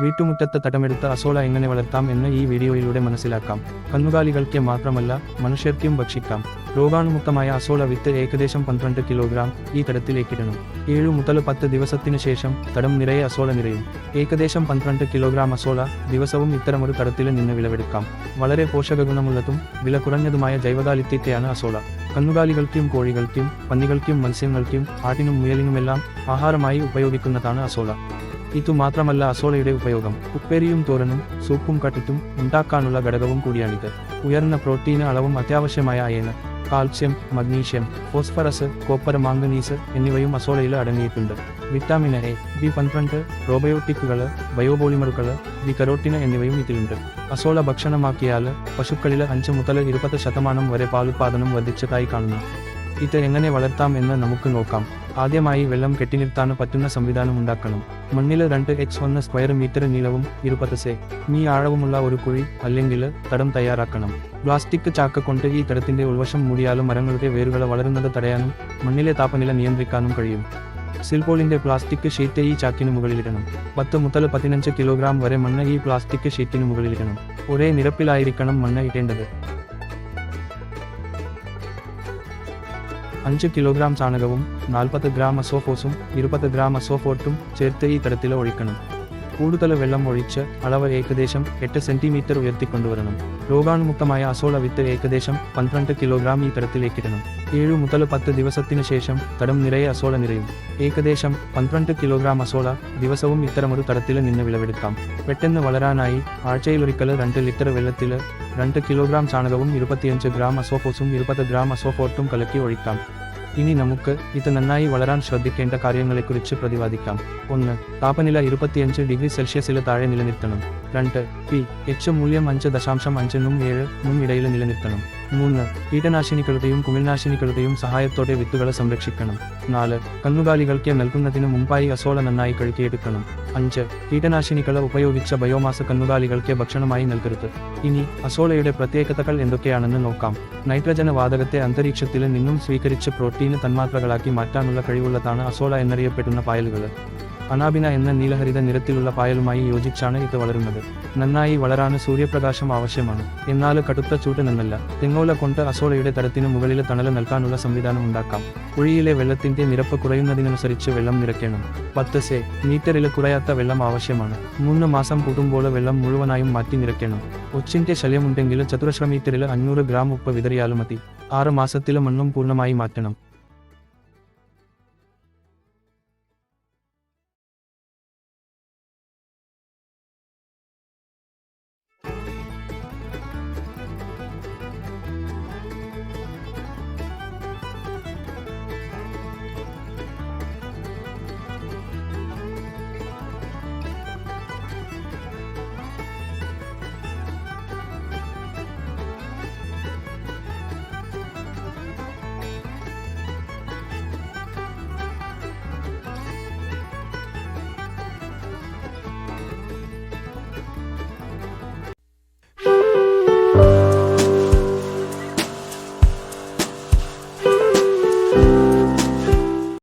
വീട്ടുമുറ്റത്ത് തടമെടുത്ത അസോള എങ്ങനെ വളർത്താം എന്ന് ഈ വീഡിയോയിലൂടെ മനസ്സിലാക്കാം. കന്നുകാലികൾക്ക് മാത്രമല്ല മനുഷ്യർക്കും ഭക്ഷിക്കാം. രോഗാണുമുക്തമായ അസോള വിത്ത് ഏകദേശം 12 കിലോഗ്രാം ഈ തടത്തിലേക്കിടണം. 7 മുതൽ 10 ദിവസത്തിന് ശേഷം തടം നിറയെ അസോള നിറയും. ഏകദേശം 12 കിലോഗ്രാം അസോള ദിവസവും ഇത്തരമൊരു തടത്തിൽ നിന്ന് വിളവെടുക്കാം. വളരെ പോഷകഗുണമുള്ളതും വില കുറഞ്ഞതുമായ ജൈവകാലിത്തീറ്റയാണ് അസോള. കന്നുകാലികൾക്കും കോഴികൾക്കും പന്നികൾക്കും മത്സ്യങ്ങൾക്കും ആട്ടിനും മുയലിനുമെല്ലാം ആഹാരമായി ഉപയോഗിക്കുന്നതാണ് അസോള. ഇതുമാത്രമല്ല അസോളയുടെ ഉപയോഗം ഉപ്പേരിയും തോരനും സൂപ്പും കട്ടിട്ടും ഉണ്ടാക്കാനുള്ള ഘടകവും കൂടിയാണിത്. ഉയർന്ന പ്രോട്ടീൻ അളവും അത്യാവശ്യമായ iron, calcium, magnesium, phosphorus, copper, manganese എന്നിവയും അസോളയിൽ അടങ്ങിയിട്ടുണ്ട്. വിറ്റാമിൻ എ, B12, പ്രോബയോട്ടിക്കുകൾ, ബയോപോളിമറുകൾ, കരോട്ടിൻ എന്നിവയും ഇതിലുണ്ട്. അസോള ഭക്ഷണമാക്കിയാൽ പശുക്കളിൽ 5 മുതൽ 20% വരെ പാലുത്പാദനം വർദ്ധിച്ചതായി കാണുന്നു. ഇത് എങ്ങനെ വളർത്താം എന്ന് നമുക്ക് നോക്കാം. ആദ്യമായി വെള്ളം കെട്ടിനിർത്താൻ പറ്റുന്ന സംവിധാനം ഉണ്ടാക്കണം. മണ്ണിൽ 2x1 സ്ക്വയർ മീറ്റർ നീളവും 20 സെമീ ആഴവുമുള്ള ഒരു കുഴി അല്ലെങ്കിൽ തടം തയ്യാറാക്കണം. പ്ലാസ്റ്റിക് ചാക്ക് കൊണ്ട് ഈ തടത്തിന്റെ ഉൾവശം മൂടിയാലും മരങ്ങളുടെ വേരുകൾ വളരുന്നത് തടയാനും മണ്ണിലെ താപനില നിയന്ത്രിക്കാനും കഴിയും. സിൽപോളിന്റെ പ്ലാസ്റ്റിക് ഷീറ്റ് ഈ ചാക്കിന് മുകളിലിടണം. 10 മുതൽ 15 കിലോഗ്രാം വരെ മണ്ണ് ഈ പ്ലാസ്റ്റിക് ഷീറ്റിന് മുകളിലിടണം. ഒരേ നിരപ്പിലായിരിക്കണം മണ്ണ് ഇടേണ്ടത്. 5 കിലോഗ്രാം ചാണകവും 40 ഗ്രാം അസോഫോസും 20 ഗ്രാം അസോഫോർട്ടും ചേർത്ത് ഈ തടത്തിൽ ഒഴിക്കണം. കൂടുതൽ വെള്ളം ഒഴിച്ച് അളവ് ഏകദേശം 8 സെന്റിമീറ്റർ ഉയർത്തിക്കൊണ്ടുവരണം. രോഗാണുമുക്തമായ അസോള വിത്ത് ഏകദേശം 12 കിലോഗ്രാം ഈ തടത്തിലേക്കിടണം. 7 മുതൽ 10 ദിവസത്തിന് ശേഷം തടം നിറയെ അസോള നിറയും. ഏകദേശം 12 കിലോഗ്രാം അസോള ദിവസവും ഇത്തരമൊരു തടത്തിൽ നിന്ന് വിളവെടുക്കാം. പെട്ടെന്ന് വളരാനായി ആഴ്ചയിലൊരിക്കൽ 2 ലിറ്റർ വെള്ളത്തിൽ 2 കിലോഗ്രാം ചാണകവും 25 ഗ്രാം അസോഫോസും 20 ഗ്രാം അസോഫോർട്ടും കലക്കി ഒഴിക്കാം. ഇനി നമുക്ക് ഇത് നന്നായി വളരാൻ ശ്രദ്ധിക്കേണ്ട കാര്യങ്ങളെക്കുറിച്ച് പ്രതിപാദിക്കാം. 1. താപനില 25 ഡിഗ്രി സെൽഷ്യസിൽ താഴെ നിലനിർത്തണം. 2. pH മൂല്യം 5.5-നും 7-നും ഇടയിൽ നിലനിർത്തണം. 3. കീടനാശിനികളുടെയും കുമിൾനാശിനികളുടെയും സഹായത്തോടെ വിത്തുകൾ സംരക്ഷിക്കണം. 4. കന്നുകാലികൾക്ക് നൽകുന്നതിന് മുമ്പായി അസോള നന്നായി കഴുകിയെടുക്കണം. 5. കീടനാശിനികൾ ഉപയോഗിച്ച ബയോമാസ് കന്നുകാലികൾക്ക് ഭക്ഷണമായി നൽകരുത്. ഇനി അസോളയുടെ പ്രത്യേകതകൾ എന്തൊക്കെയാണെന്ന് നോക്കാം. നൈട്രജൻ വാതകത്തെ അന്തരീക്ഷത്തിൽ നിന്നും സ്വീകരിച്ച് പ്രോട്ടീൻ തന്മാത്രകളാക്കി മാറ്റാനുള്ള കഴിവുള്ളതാണ് അസോള എന്നറിയപ്പെടുന്ന പായലുകൾ. അനാബിന എന്ന നീലഹരിത നിറത്തിലുള്ള പായലുമായി യോജിച്ചാണ് ഇത് വളരുന്നത്. നന്നായി വളരാൻ സൂര്യപ്രകാശം ആവശ്യമാണ്. എന്നാൽ കടുത്ത ചൂട് നിന്നല്ല. തെങ്ങോല കൊണ്ട് അസോളയുടെ തടത്തിന് മുകളിൽ തണൽ നൽകാനുള്ള സംവിധാനം ഉണ്ടാക്കാം. കുഴിയിലെ വെള്ളത്തിന്റെ നിരപ്പ് കുറയുന്നതിനനുസരിച്ച് വെള്ളം നിറയ്ക്കണം. 10 സെമീറ്ററിൽ കുറയാത്ത വെള്ളം ആവശ്യമാണ്. 3 മാസം കൂടുമ്പോൾ വെള്ളം മുഴുവനായും മാറ്റി നിറയ്ക്കണം. ഒച്ചിന്റെ ശല്യമുണ്ടെങ്കിൽ ചതുരശ്ര മീറ്ററിൽ 500 ഗ്രാം ഉപ്പ് വിതറിയാലും മതി. 6 മാസത്തിൽ മണ്ണും പൂർണ്ണമായി മാറ്റണം.